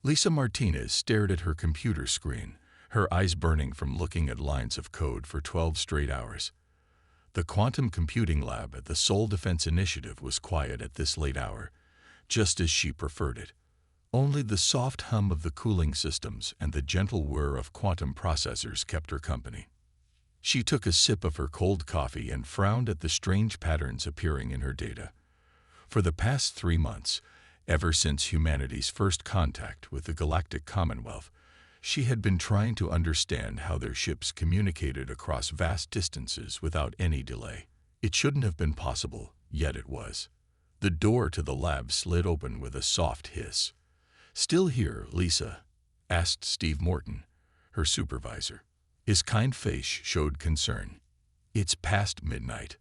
Lisa Martinez stared at her computer screen, her eyes burning from looking at lines of code for 12 straight hours. The quantum computing lab at the Seoul Defense Initiative was quiet at this late hour, just as she preferred it. Only the soft hum of the cooling systems and the gentle whir of quantum processors kept her company. She took a sip of her cold coffee and frowned at the strange patterns appearing in her data. For the past 3 months, ever since humanity's first contact with the Galactic Commonwealth, she had been trying to understand how their ships communicated across vast distances without any delay. It shouldn't have been possible, yet it was. The door to the lab slid open with a soft hiss. "Still here, Lisa?" asked Steve Morton, her supervisor. His kind face showed concern. "It's past midnight."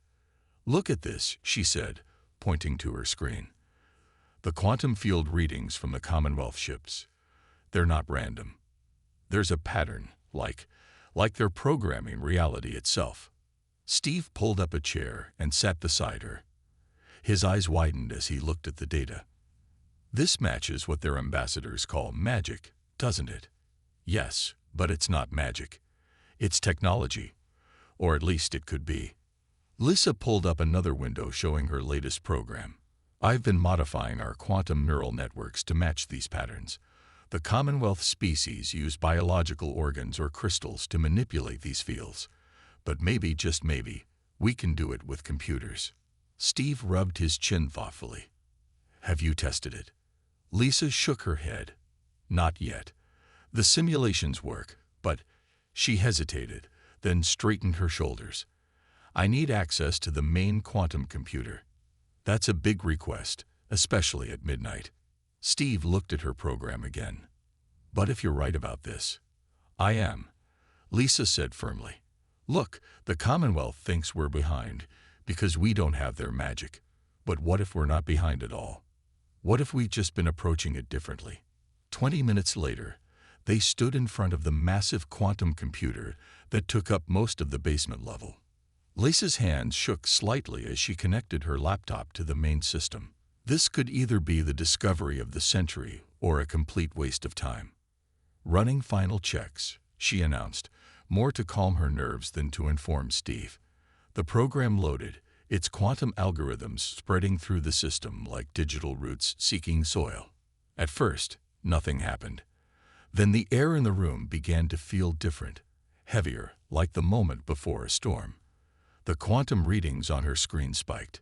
"Look at this," she said, pointing to her screen. "The quantum field readings from the Commonwealth ships. They're not random. There's a pattern, like they're programming reality itself." Steve pulled up a chair and sat beside her. His eyes widened as he looked at the data. "This matches what their ambassadors call magic, doesn't it?" "Yes, but it's not magic. It's technology. Or at least it could be." Lisa pulled up another window showing her latest program. "I've been modifying our quantum neural networks to match these patterns. The Commonwealth species use biological organs or crystals to manipulate these fields. But maybe, just maybe, we can do it with computers." Steve rubbed his chin thoughtfully. "Have you tested it?" Lisa shook her head. "Not yet. The simulations work, but—" She hesitated, then straightened her shoulders. "I need access to the main quantum computer. That's a big request, especially at midnight." Steve looked at her program again. "But if you're right about this—" "I am," Lisa said firmly. "Look, the Commonwealth thinks we're behind because we don't have their magic. But what if we're not behind at all? What if we've just been approaching it differently?" 20 minutes later, they stood in front of the massive quantum computer that took up most of the basement level. Lisa's hands shook slightly as she connected her laptop to the main system. This could either be the discovery of the century or a complete waste of time. "Running final checks," she announced, more to calm her nerves than to inform Steve. The program loaded, its quantum algorithms spreading through the system like digital roots seeking soil. At first, nothing happened. Then the air in the room began to feel different, heavier, like the moment before a storm. The quantum readings on her screen spiked.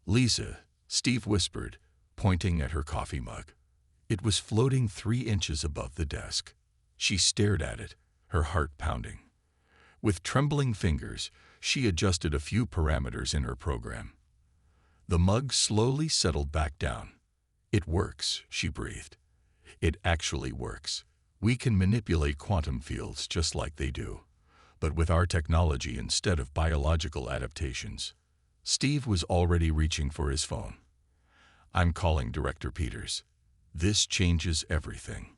"Lisa," Steve whispered, pointing at her coffee mug. It was floating 3 inches above the desk. She stared at it, her heart pounding. With trembling fingers, she adjusted a few parameters in her program. The mug slowly settled back down. "It works," she breathed. "It actually works. We can manipulate quantum fields just like they do, but with our technology instead of biological adaptations." Steve was already reaching for his phone. "I'm calling Director Peters. This changes everything."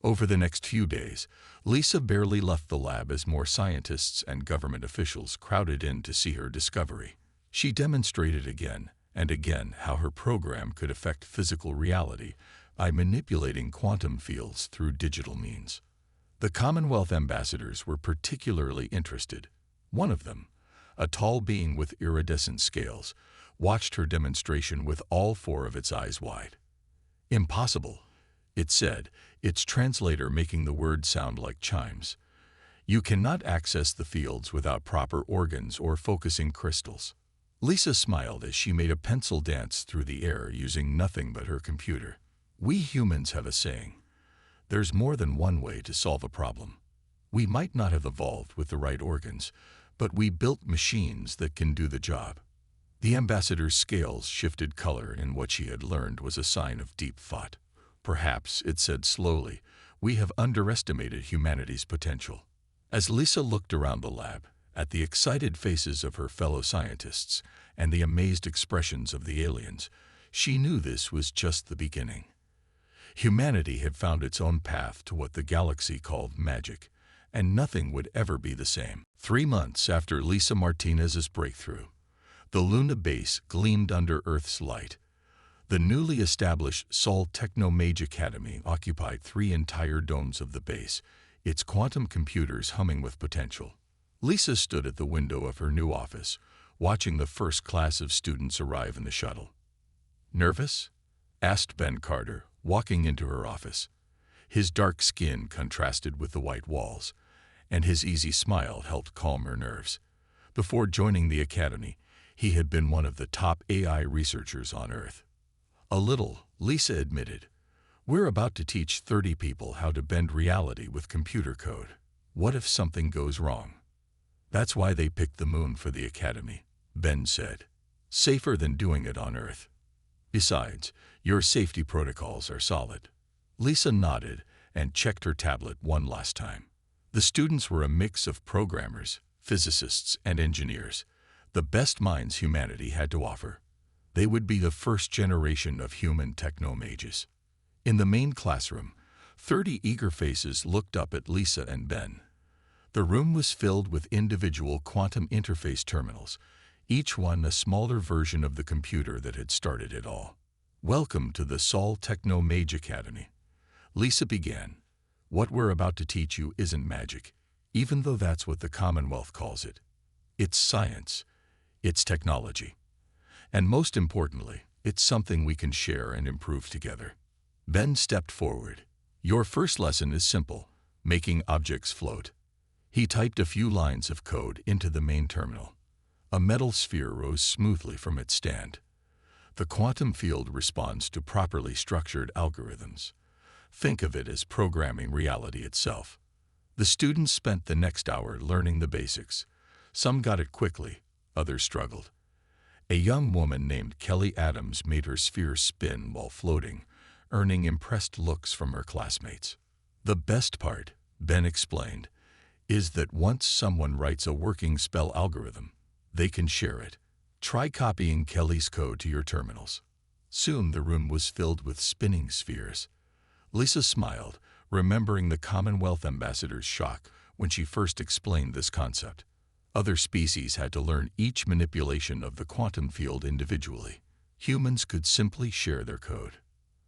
Over the next few days, Lisa barely left the lab as more scientists and government officials crowded in to see her discovery. She demonstrated again and again how her program could affect physical reality by manipulating quantum fields through digital means. The Commonwealth ambassadors were particularly interested. One of them, a tall being with iridescent scales, watched her demonstration with all 4 of its eyes wide. "Impossible," it said, its translator making the words sound like chimes. "You cannot access the fields without proper organs or focusing crystals." Lisa smiled as she made a pencil dance through the air using nothing but her computer. "We humans have a saying. There's more than one way to solve a problem. We might not have evolved with the right organs, but we built machines that can do the job." The ambassador's scales shifted color, and what she had learned was a sign of deep thought. "Perhaps," it said slowly, "we have underestimated humanity's potential." As Lisa looked around the lab, at the excited faces of her fellow scientists and the amazed expressions of the aliens, she knew this was just the beginning. Humanity had found its own path to what the galaxy called magic, and nothing would ever be the same. 3 months after Lisa Martinez's breakthrough, the Luna base gleamed under Earth's light. The newly established Seoul Techno-Mage Academy occupied 3 entire domes of the base, its quantum computers humming with potential. Lisa stood at the window of her new office, watching the first class of students arrive in the shuttle. "Nervous?" asked Ben Carter, walking into her office. His dark skin contrasted with the white walls, and his easy smile helped calm her nerves. Before joining the academy, he had been one of the top AI researchers on Earth. "A little," Lisa admitted. "We're about to teach 30 people how to bend reality with computer code. What if something goes wrong?" "That's why they picked the moon for the academy," Ben said. "Safer than doing it on Earth. Besides, your safety protocols are solid." Lisa nodded and checked her tablet one last time. The students were a mix of programmers, physicists, and engineers, the best minds humanity had to offer. They would be the first generation of human techno-mages. In the main classroom, 30 eager faces looked up at Lisa and Ben. The room was filled with individual quantum interface terminals, each one a smaller version of the computer that had started it all. "Welcome to the Seoul Techno-Mage Academy," Lisa began. "What we're about to teach you isn't magic, even though that's what the Commonwealth calls it. It's science. It's technology. And most importantly, it's something we can share and improve together." Ben stepped forward. "Your first lesson is simple: making objects float." He typed a few lines of code into the main terminal. A metal sphere rose smoothly from its stand. The quantum field responds to properly structured algorithms. Think of it as programming reality itself. The students spent the next hour learning the basics. Some got it quickly, others struggled. A young woman named Kelly Adams made her sphere spin while floating, earning impressed looks from her classmates. "The best part," Ben explained, "is that once someone writes a working spell algorithm, they can share it. Try copying Kelly's code to your terminals." Soon the room was filled with spinning spheres. Lisa smiled, remembering the Commonwealth ambassador's shock when she first explained this concept. Other species had to learn each manipulation of the quantum field individually. Humans could simply share their code.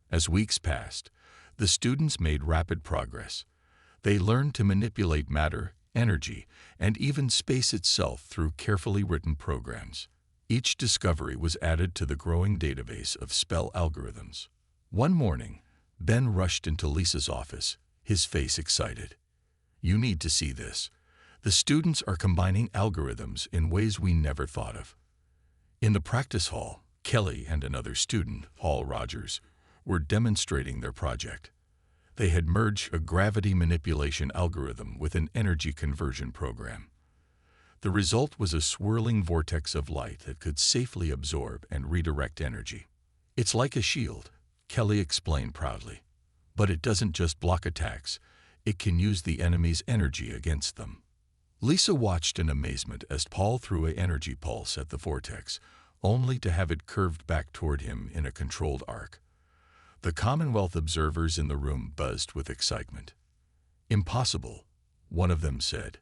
As weeks passed, the students made rapid progress. They learned to manipulate matter, energy, and even space itself through carefully written programs. Each discovery was added to the growing database of spell algorithms. One morning, Ben rushed into Lisa's office, his face excited. "You need to see this. The students are combining algorithms in ways we never thought of." In the practice hall, Kelly and another student, Paul Rogers, were demonstrating their project. They had merged a gravity manipulation algorithm with an energy conversion program. The result was a swirling vortex of light that could safely absorb and redirect energy. "It's like a shield," Kelly explained proudly. "But it doesn't just block attacks, it can use the enemy's energy against them." Lisa watched in amazement as Paul threw an energy pulse at the vortex, only to have it curved back toward him in a controlled arc. The Commonwealth observers in the room buzzed with excitement. "Impossible," one of them said.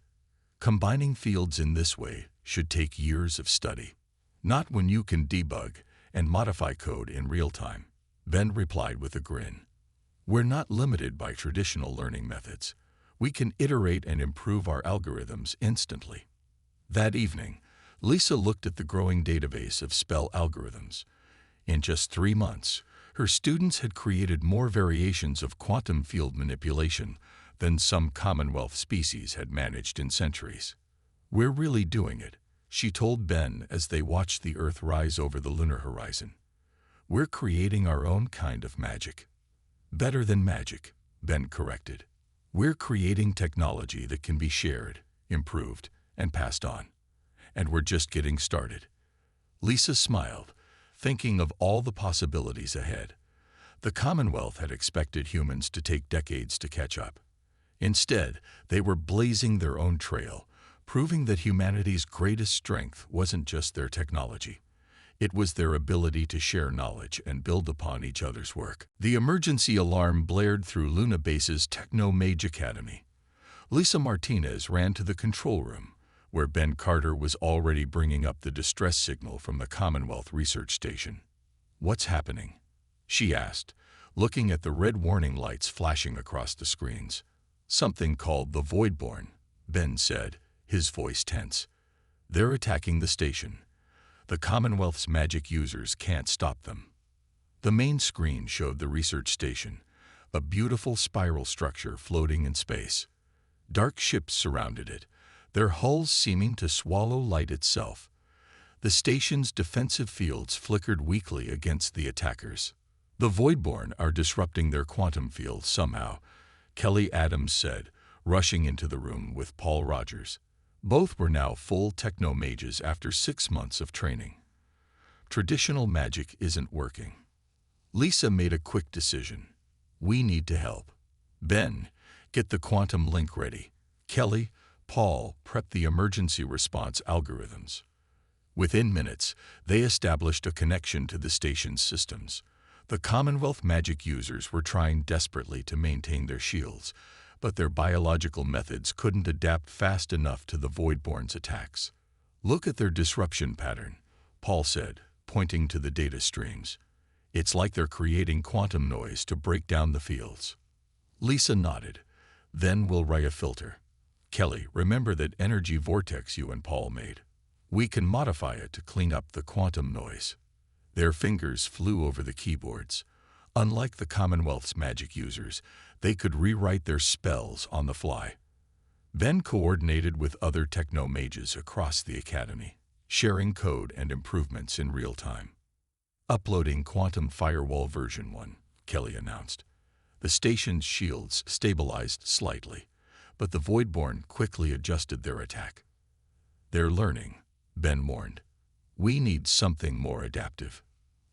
"Combining fields in this way should take years of study." "Not when you can debug and modify code in real time," Ben replied with a grin. "We're not limited by traditional learning methods. We can iterate and improve our algorithms instantly." That evening, Lisa looked at the growing database of spell algorithms. In just 3 months, her students had created more variations of quantum field manipulation than some Commonwealth species had managed in centuries. "We're really doing it," she told Ben as they watched the Earth rise over the lunar horizon. "We're creating our own kind of magic." "Better than magic," Ben corrected. "We're creating technology that can be shared, improved, and passed on. And we're just getting started." Lisa smiled, thinking of all the possibilities ahead. The Commonwealth had expected humans to take decades to catch up. Instead, they were blazing their own trail, proving that humanity's greatest strength wasn't just their technology. It was their ability to share knowledge and build upon each other's work. The emergency alarm blared through Luna Base's Techno-Mage Academy. Lisa Martinez ran to the control room, where Ben Carter was already bringing up the distress signal from the Commonwealth Research Station. "What's happening?" she asked, looking at the red warning lights flashing across the screens. Something called the Voidborn, Ben said, his voice tense. They're attacking the station. The Commonwealth's magic users can't stop them. The main screen showed the research station, a beautiful spiral structure floating in space. Dark ships surrounded it, their hulls seeming to swallow light itself. The station's defensive fields flickered weakly against the attackers. The Voidborn are disrupting their quantum field somehow, Kelly Adams said, rushing into the room with Paul Rogers. Both were now full Techno-Mages after 6 months of training. Traditional magic isn't working. Lisa made a quick decision. We need to help. Ben, get the quantum link ready. Kelly, Paul, prep the emergency response algorithms. Within minutes, they established a connection to the station's systems. The Commonwealth magic users were trying desperately to maintain their shields, but their biological methods couldn't adapt fast enough to the Voidborn's attacks. Look at their disruption pattern, Paul said, pointing to the data streams. It's like they're creating quantum noise to break down the fields. Lisa nodded. Then we'll write a filter. Kelly, remember that energy vortex you and Paul made? We can modify it to clean up the quantum noise. Their fingers flew over the keyboards. Unlike the Commonwealth's magic users, they could rewrite their spells on the fly. Ben coordinated with other Techno-Mages across the Academy, sharing code and improvements in real time. Uploading Quantum Firewall version 1, Kelly announced. The station's shields stabilized slightly, but the Voidborn quickly adjusted their attack. They're learning, Ben warned. We need something more adaptive.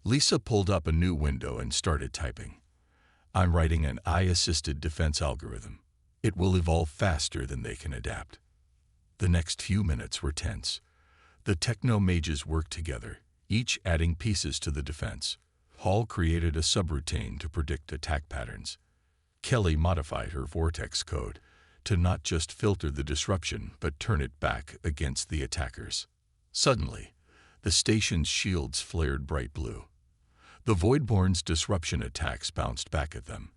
Lisa pulled up a new window and started typing. I'm writing an AI-assisted defense algorithm. It will evolve faster than they can adapt. The next few minutes were tense. The Techno-Mages worked together, each adding pieces to the defense. Paul created a subroutine to predict attack patterns. Kelly modified her vortex code to not just filter the disruption but turn it back against the attackers. Suddenly, the station's shields flared bright blue. The Voidborn's disruption attacks bounced back at them,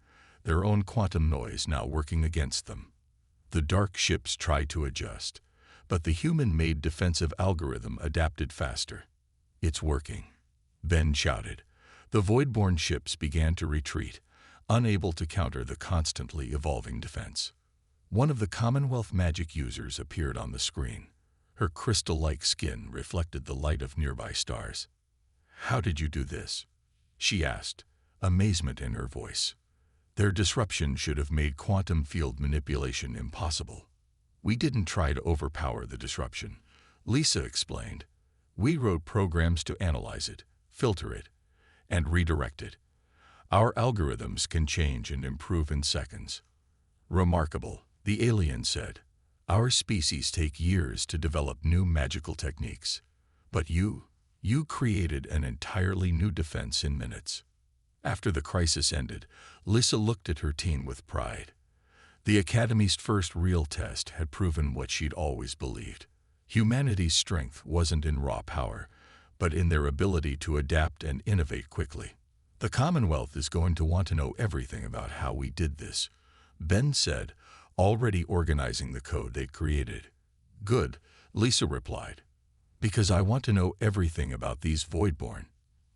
their own quantum noise now working against them. The dark ships tried to adjust, but the human-made defensive algorithm adapted faster. It's working, Ben shouted. The Voidborn ships began to retreat, unable to counter the constantly evolving defense. One of the Commonwealth magic users appeared on the screen. Her crystal-like skin reflected the light of nearby stars. How did you do this? She asked, amazement in her voice. Their disruption should have made quantum field manipulation impossible. We didn't try to overpower the disruption, Lisa explained. We wrote programs to analyze it, filter it, and redirect it. Our algorithms can change and improve in seconds. Remarkable, the alien said. Our species take years to develop new magical techniques. But you created an entirely new defense in minutes. After the crisis ended, Lisa looked at her team with pride. The Academy's first real test had proven what she'd always believed. Humanity's strength wasn't in raw power, but in their ability to adapt and innovate quickly. The Commonwealth is going to want to know everything about how we did this, Ben said, already organizing the code they'd created. Good, Lisa replied. Because I want to know everything about these Voidborn.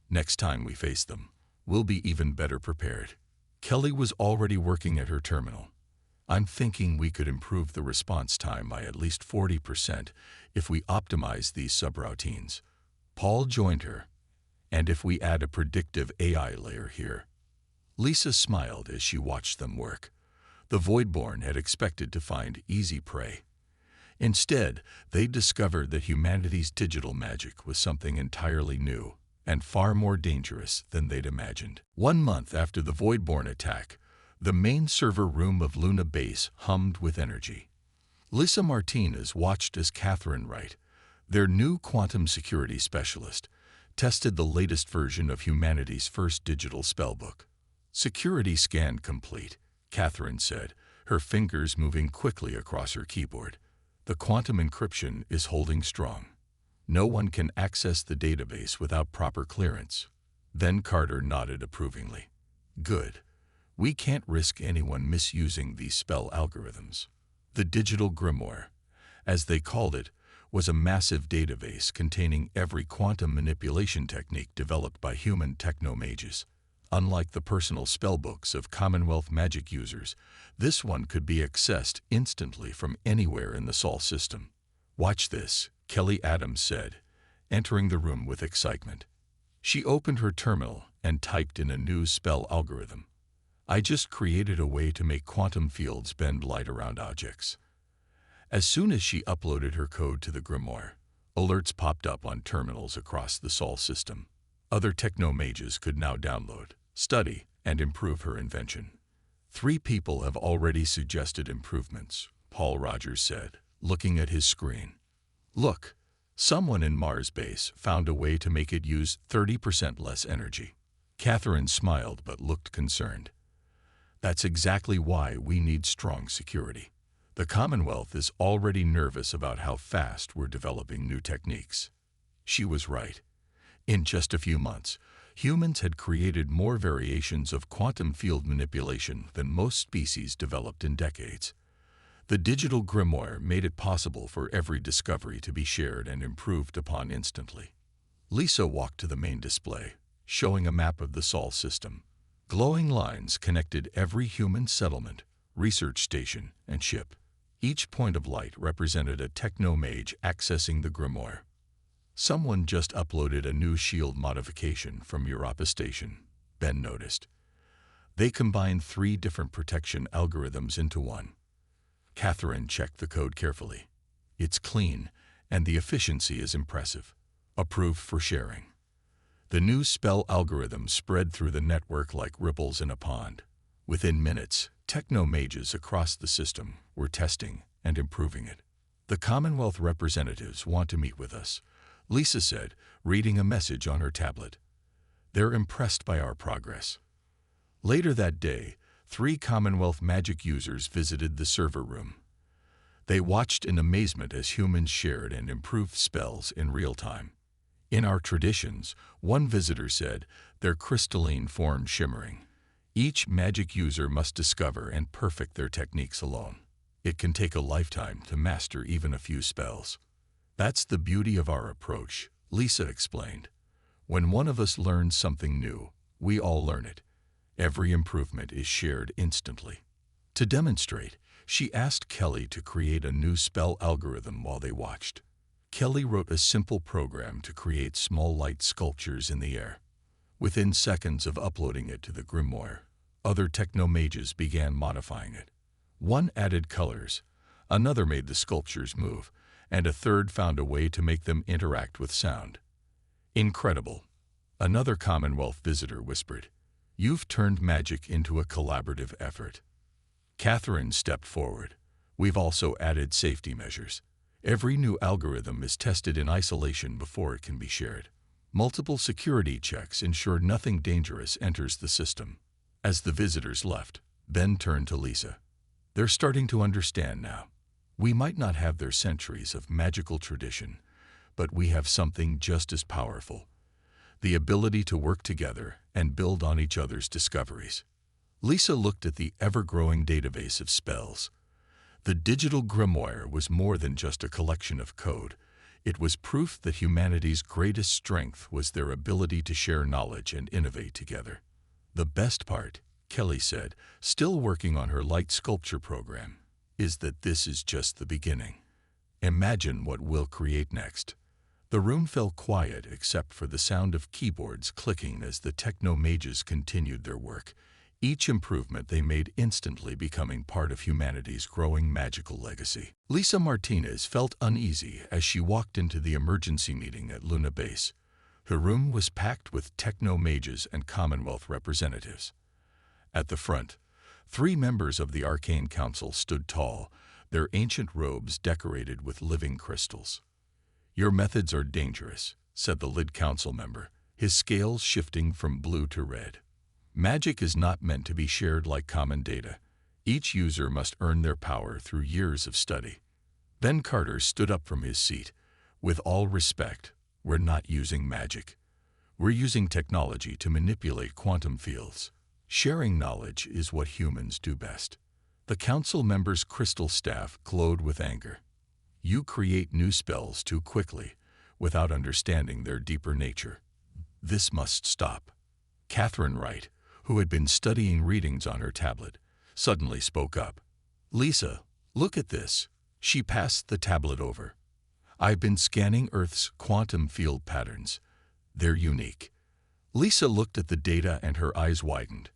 Next time we face them, we'll be even better prepared. Kelly was already working at her terminal. I'm thinking we could improve the response time by at least 40% if we optimize these subroutines. Paul joined her. And if we add a predictive AI layer here. Lisa smiled as she watched them work. The Voidborn had expected to find easy prey. Instead, they discovered that humanity's digital magic was something entirely new and far more dangerous than they'd imagined. 1 month after the Voidborn attack, the main server room of Luna Base hummed with energy. Lisa Martinez watched as Catherine Wright, their new quantum security specialist, tested the latest version of humanity's first digital spellbook. Security scan complete, Catherine said, her fingers moving quickly across her keyboard. The quantum encryption is holding strong. No one can access the database without proper clearance. Then Carter nodded approvingly. Good. We can't risk anyone misusing these spell algorithms. The digital grimoire, as they called it, was a massive database containing every quantum manipulation technique developed by human techno-mages. Unlike the personal spellbooks of Commonwealth magic users, this one could be accessed instantly from anywhere in the Sol system. Watch this, Kelly Adams said, entering the room with excitement. She opened her terminal and typed in a new spell algorithm. I just created a way to make quantum fields bend light around objects. As soon as she uploaded her code to the grimoire, alerts popped up on terminals across the Sol system. Other techno-mages could now download, study, and improve her invention. 3 people have already suggested improvements, Paul Rogers said, looking at his screen. Look, someone in Mars base found a way to make it use 30% less energy. Catherine smiled but looked concerned. That's exactly why we need strong security. The Commonwealth is already nervous about how fast we're developing new techniques. She was right. In just a few months, humans had created more variations of quantum field manipulation than most species developed in decades. The digital grimoire made it possible for every discovery to be shared and improved upon instantly. Lisa walked to the main display, showing a map of the Sol system. Glowing lines connected every human settlement, research station, and ship. Each point of light represented a techno-mage accessing the grimoire. Someone just uploaded a new shield modification from Europa Station, Ben noticed. They combined 3 different protection algorithms into one. Catherine checked the code carefully. It's clean, and the efficiency is impressive. Approved for sharing. The new spell algorithm spread through the network like ripples in a pond. Within minutes, techno-mages across the system were testing and improving it. The Commonwealth representatives want to meet with us, Lisa said, reading a message on her tablet. They're impressed by our progress. Later that day, 3 Commonwealth magic users visited the server room. They watched in amazement as humans shared and improved spells in real time. In our traditions, one visitor said, their crystalline form shimmering. Each magic user must discover and perfect their techniques alone. It can take a lifetime to master even a few spells. That's the beauty of our approach, Lisa explained. When one of us learns something new, we all learn it. Every improvement is shared instantly. To demonstrate, she asked Kelly to create a new spell algorithm while they watched. Kelly wrote a simple program to create small light sculptures in the air. Within seconds of uploading it to the grimoire, other techno-mages began modifying it. One added colors, another made the sculptures move, and a third found a way to make them interact with sound. Incredible, another Commonwealth visitor whispered. You've turned magic into a collaborative effort. Catherine stepped forward. We've also added safety measures. Every new algorithm is tested in isolation before it can be shared. Multiple security checks ensure nothing dangerous enters the system. As the visitors left, Ben turned to Lisa. They're starting to understand now. We might not have their centuries of magical tradition, but we have something just as powerful. The ability to work together and build on each other's discoveries. Lisa looked at the ever-growing database of spells. The digital grimoire was more than just a collection of code. It was proof that humanity's greatest strength was their ability to share knowledge and innovate together. The best part, Kelly said, still working on her light sculpture program, is that this is just the beginning. Imagine what we'll create next. The room fell quiet except for the sound of keyboards clicking as the techno-mages continued their work, each improvement they made instantly becoming part of humanity's growing magical legacy. Lisa Martinez felt uneasy as she walked into the emergency meeting at Luna Base. Her room was packed with techno-mages and Commonwealth representatives. At the front, 3 members of the Arcane Council stood tall, their ancient robes decorated with living crystals. Your methods are dangerous, said the lead council member, his scales shifting from blue to red. Magic is not meant to be shared like common data. Each user must earn their power through years of study. Ben Carter stood up from his seat. With all respect, we're not using magic. We're using technology to manipulate quantum fields. Sharing knowledge is what humans do best. The council member's crystal staff glowed with anger. You create new spells too quickly, without understanding their deeper nature. This must stop. Catherine Wright, who had been studying readings on her tablet, suddenly spoke up. Lisa, look at this. She passed the tablet over. I've been scanning Earth's quantum field patterns. They're unique. Lisa looked at the data and her eyes widened.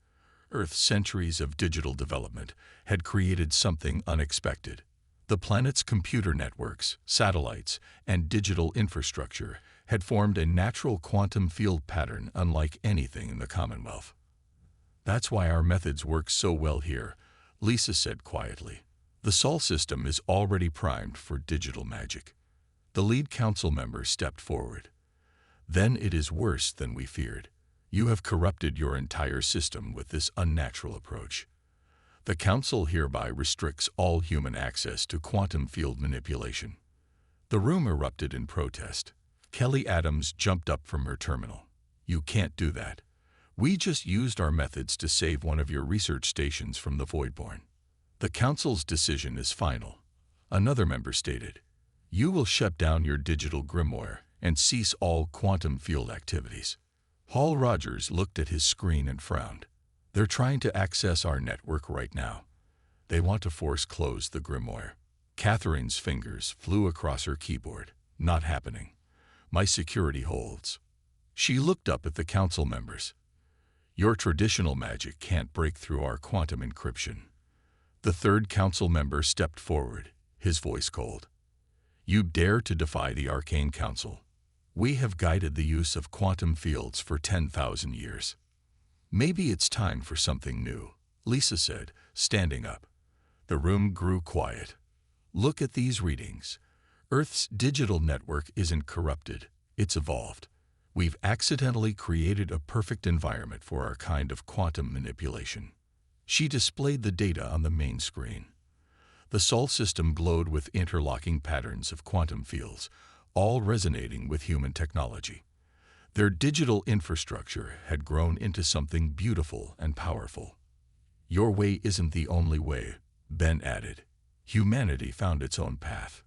Earth's centuries of digital development had created something unexpected. The planet's computer networks, satellites, and digital infrastructure had formed a natural quantum field pattern unlike anything in the Commonwealth. That's why our methods work so well here, Lisa said quietly. The Sol system is already primed for digital magic. The lead council member stepped forward. Then it is worse than we feared. You have corrupted your entire system with this unnatural approach. The Council hereby restricts all human access to quantum field manipulation. The room erupted in protest. Kelly Adams jumped up from her terminal. You can't do that. We just used our methods to save one of your research stations from the Voidborn. The Council's decision is final. Another member stated, you will shut down your digital grimoire and cease all quantum field activities. Hall Rogers looked at his screen and frowned. They're trying to access our network right now. They want to force close the grimoire. Catherine's fingers flew across her keyboard. Not happening. My security holds. She looked up at the council members. Your traditional magic can't break through our quantum encryption. The third council member stepped forward, his voice cold. You dare to defy the Arcane Council. We have guided the use of quantum fields for 10,000 years. Maybe it's time for something new, Lisa said, standing up. The room grew quiet. Look at these readings. Earth's digital network isn't corrupted, it's evolved. We've accidentally created a perfect environment for our kind of quantum manipulation. She displayed the data on the main screen. The Sol system glowed with interlocking patterns of quantum fields, all resonating with human technology. Their digital infrastructure had grown into something beautiful and powerful. Your way isn't the only way, Ben added. Humanity found its own path.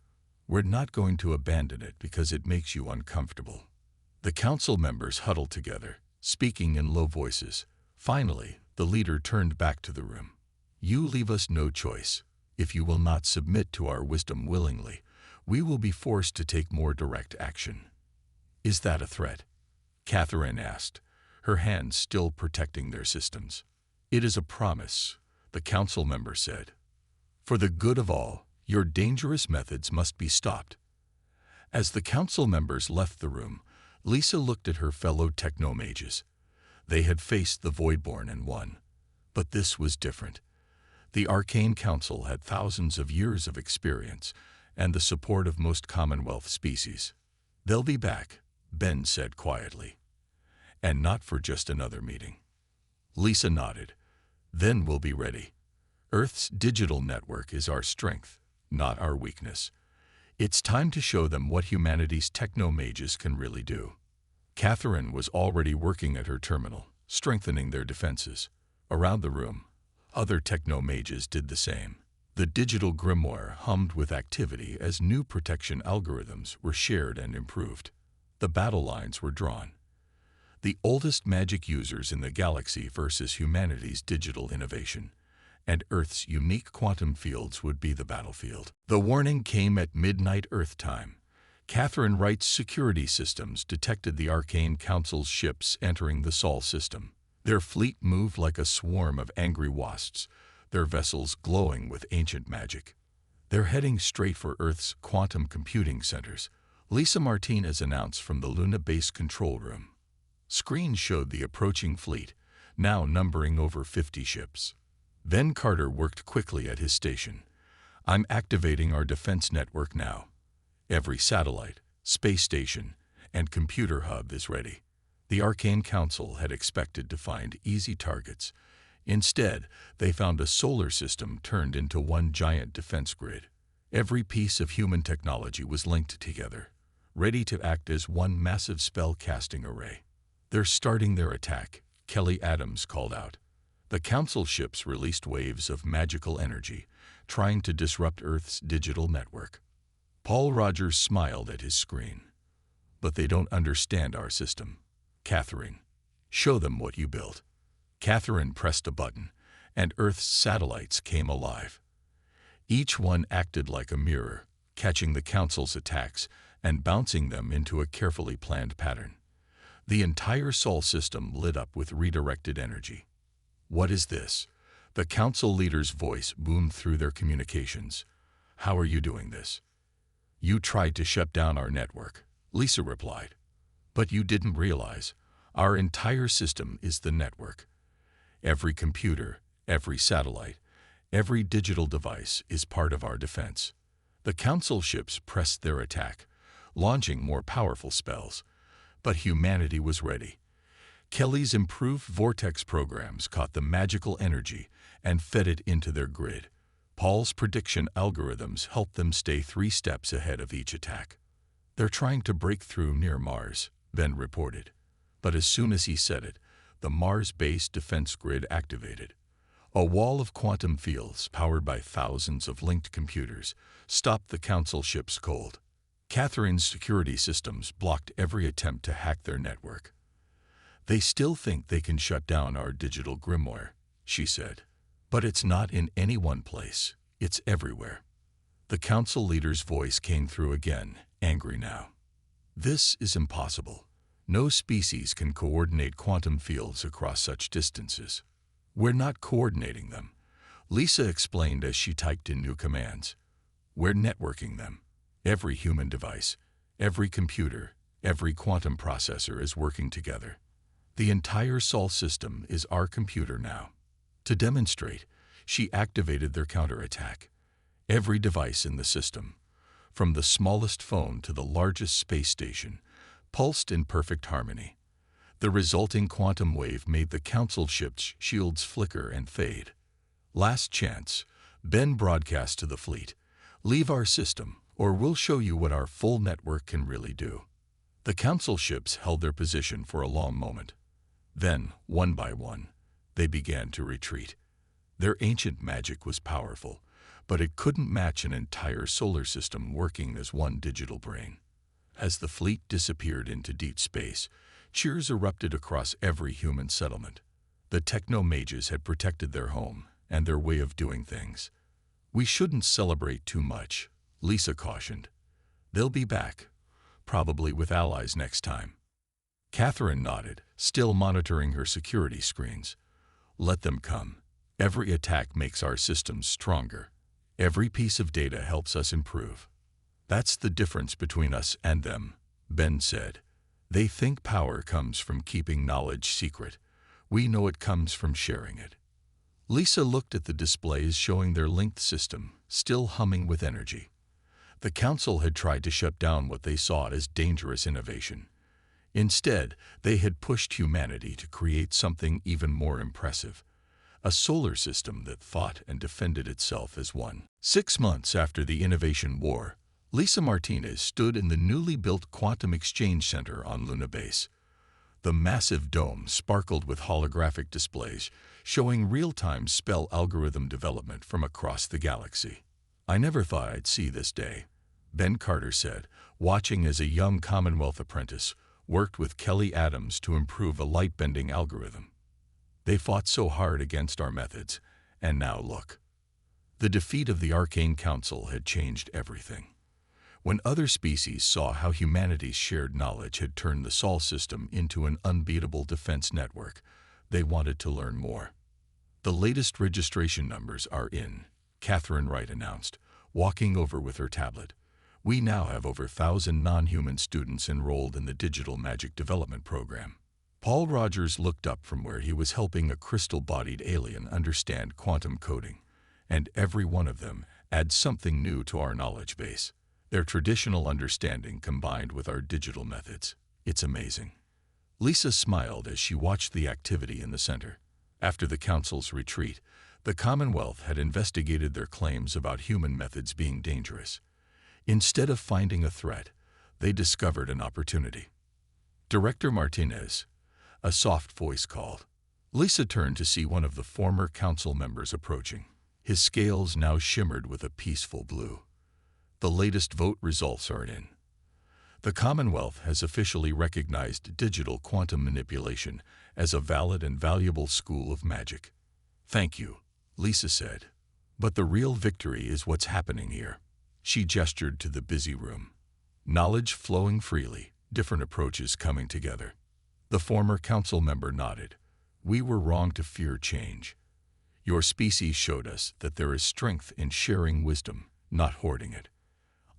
We're not going to abandon it because it makes you uncomfortable. The council members huddled together, speaking in low voices. Finally, the leader turned back to the room. You leave us no choice. If you will not submit to our wisdom willingly, we will be forced to take more direct action. Is that a threat? Catherine asked, her hands still protecting their systems. It is a promise, the council member said. For the good of all, your dangerous methods must be stopped. As the council members left the room, Lisa looked at her fellow Techno-Mages. They had faced the Voidborn and won. But this was different. The Arcane Council had thousands of years of experience and the support of most Commonwealth species. They'll be back, Ben said quietly. And not for just another meeting. Lisa nodded. Then we'll be ready. Earth's digital network is our strength, not our weakness. It's time to show them what humanity's Techno-Mages can really do. Catherine was already working at her terminal, strengthening their defenses. Around the room, other Techno-Mages did the same. The digital grimoire hummed with activity as new protection algorithms were shared and improved. The battle lines were drawn. The oldest magic users in the galaxy versus humanity's digital innovation, and Earth's unique quantum fields would be the battlefield. The warning came at midnight Earth time. Catherine Wright's security systems detected the Arcane Council's ships entering the Sol system. Their fleet moved like a swarm of angry wasps, their vessels glowing with ancient magic. They're heading straight for Earth's quantum computing centers, Lisa Martinez announced from the Luna base control room. Screens showed the approaching fleet, now numbering over 50 ships. Ben Carter worked quickly at his station. I'm activating our defense network now. Every satellite, space station, and computer hub is ready. The Arcane Council had expected to find easy targets. Instead, they found a solar system turned into one giant defense grid. Every piece of human technology was linked together, ready to act as one massive spell-casting array. "They're starting their attack," Kelly Adams called out. The Council ships released waves of magical energy, trying to disrupt Earth's digital network. Paul Rogers smiled at his screen. "But they don't understand our system. Catherine, show them what you built." Catherine pressed a button, and Earth's satellites came alive. Each one acted like a mirror, catching the Council's attacks and bouncing them into a carefully planned pattern. The entire Sol system lit up with redirected energy. "What is this?" The Council leader's voice boomed through their communications. "How are you doing this?" "You tried to shut down our network," Lisa replied. "But you didn't realize. Our entire system is the network. Every computer, every satellite, every digital device is part of our defense." The Council ships pressed their attack, launching more powerful spells. But humanity was ready. Kelly's improved vortex programs caught the magical energy and fed it into their grid. Paul's prediction algorithms helped them stay 3 steps ahead of each attack. "They're trying to break through near Mars," Ben reported. But as soon as he said it, the Mars-based defense grid activated. A wall of quantum fields, powered by thousands of linked computers, stopped the Council ships cold. Catherine's security systems blocked every attempt to hack their network. "They still think they can shut down our digital grimoire," she said. "But it's not in any one place. It's everywhere." The Council leader's voice came through again, angry now. "This is impossible. No species can coordinate quantum fields across such distances." "We're not coordinating them," Lisa explained as she typed in new commands. "We're networking them. Every human device, every computer, every quantum processor is working together. The entire Sol system is our computer now." To demonstrate, she activated their counterattack. Every device in the system, from the smallest phone to the largest space station, pulsed in perfect harmony. The resulting quantum wave made the Council ship's shields flicker and fade. "Last chance," Ben broadcast to the fleet. "Leave our system, or we'll show you what our full network can really do." The Council ships held their position for a long moment. Then, one by one, they began to retreat. Their ancient magic was powerful, but it couldn't match an entire solar system working as one digital brain. As the fleet disappeared into deep space, cheers erupted across every human settlement. The Techno-Mages had protected their home and their way of doing things. "We shouldn't celebrate too much," Lisa cautioned. "They'll be back, probably with allies next time." Catherine nodded, still monitoring her security screens. "Let them come. Every attack makes our systems stronger. Every piece of data helps us improve." "That's the difference between us and them," Ben said. "They think power comes from keeping knowledge secret. We know it comes from sharing it." Lisa looked at the displays showing their linked system, still humming with energy. The Council had tried to shut down what they saw as dangerous innovation. Instead, they had pushed humanity to create something even more impressive. A solar system that fought and defended itself as one. 6 months after the Innovation War, Lisa Martinez stood in the newly built Quantum Exchange Center on Luna Base. The massive dome sparkled with holographic displays, showing real-time spell algorithm development from across the galaxy. "I never thought I'd see this day," Ben Carter said, watching as a young Commonwealth apprentice worked with Kelly Adams to improve a light-bending algorithm. "They fought so hard against our methods, and now look." The defeat of the Arcane Council had changed everything. When other species saw how humanity's shared knowledge had turned the Sol system into an unbeatable defense network, they wanted to learn more. "The latest registration numbers are in," Catherine Wright announced, walking over with her tablet. "We now have over 1,000 non-human students enrolled in the Digital Magic Development Program." Paul Rogers looked up from where he was helping a crystal-bodied alien understand quantum coding, and every one of them adds something new to our knowledge base. Their traditional understanding combined with our digital methods. It's amazing. Lisa smiled as she watched the activity in the center. After the Council's retreat, the Commonwealth had investigated their claims about human methods being dangerous. Instead of finding a threat, they discovered an opportunity. "Director Martinez, a soft voice called. Lisa turned to see one of the former council members approaching. His scales now shimmered with a peaceful blue. The latest vote results are in. The Commonwealth has officially recognized digital quantum manipulation as a valid and valuable school of magic. Thank you, Lisa said. But the real victory is what's happening here. She gestured to the busy room. Knowledge flowing freely, different approaches coming together. The former council member nodded. We were wrong to fear change. Your species showed us that there is strength in sharing wisdom, not hoarding it.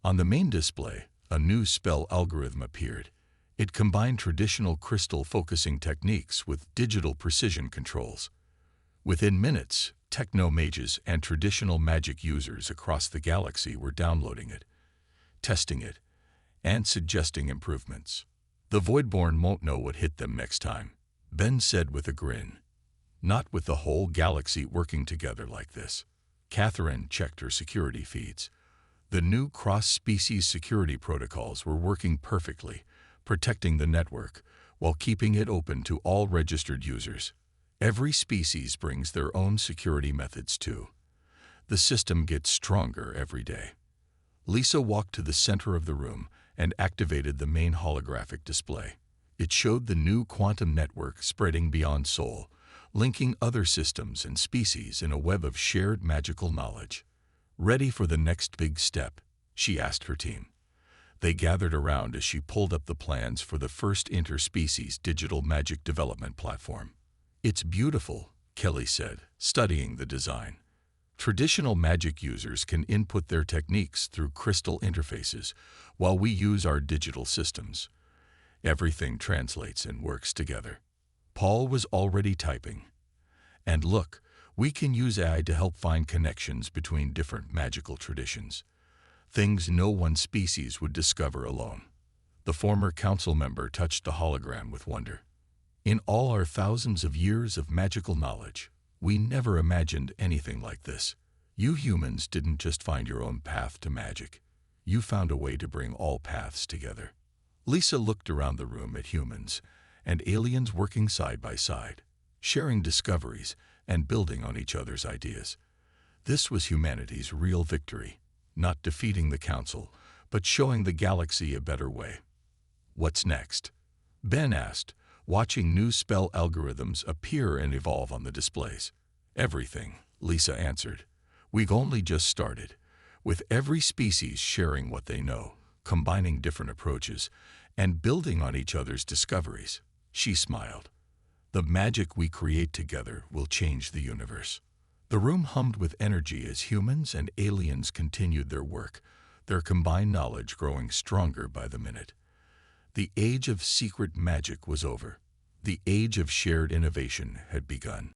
On the main display, a new spell algorithm appeared. It combined traditional crystal focusing techniques with digital precision controls. Within minutes, Techno-Mages and traditional magic users across the galaxy were downloading it, testing it, and suggesting improvements. The Voidborn won't know what hit them next time, Ben said with a grin. Not with the whole galaxy working together like this. Catherine checked her security feeds. The new cross-species security protocols were working perfectly, protecting the network while keeping it open to all registered users. Every species brings their own security methods too. The system gets stronger every day. Lisa walked to the center of the room and activated the main holographic display. It showed the new quantum network spreading beyond Sol, linking other systems and species in a web of shared magical knowledge. Ready for the next big step? She asked her team. They gathered around as she pulled up the plans for the first interspecies digital magic development platform. It's beautiful, Kelly said, studying the design. Traditional magic users can input their techniques through crystal interfaces, while we use our digital systems. Everything translates and works together. Paul was already typing. And look, we can use AI to help find connections between different magical traditions. Things no one species would discover alone. The former council member touched the hologram with wonder. In all our thousands of years of magical knowledge, we never imagined anything like this. You humans didn't just find your own path to magic. You found a way to bring all paths together. Lisa looked around the room at humans and aliens working side by side, sharing discoveries and building on each other's ideas. This was humanity's real victory, not defeating the council, but showing the galaxy a better way. What's next? Ben asked, watching new spell algorithms appear and evolve on the displays. Everything, Lisa answered. We've only just started, with every species sharing what they know, combining different approaches, and building on each other's discoveries. She smiled. The magic we create together will change the universe. The room hummed with energy as humans and aliens continued their work, their combined knowledge growing stronger by the minute. The age of secret magic was over. The age of shared innovation had begun.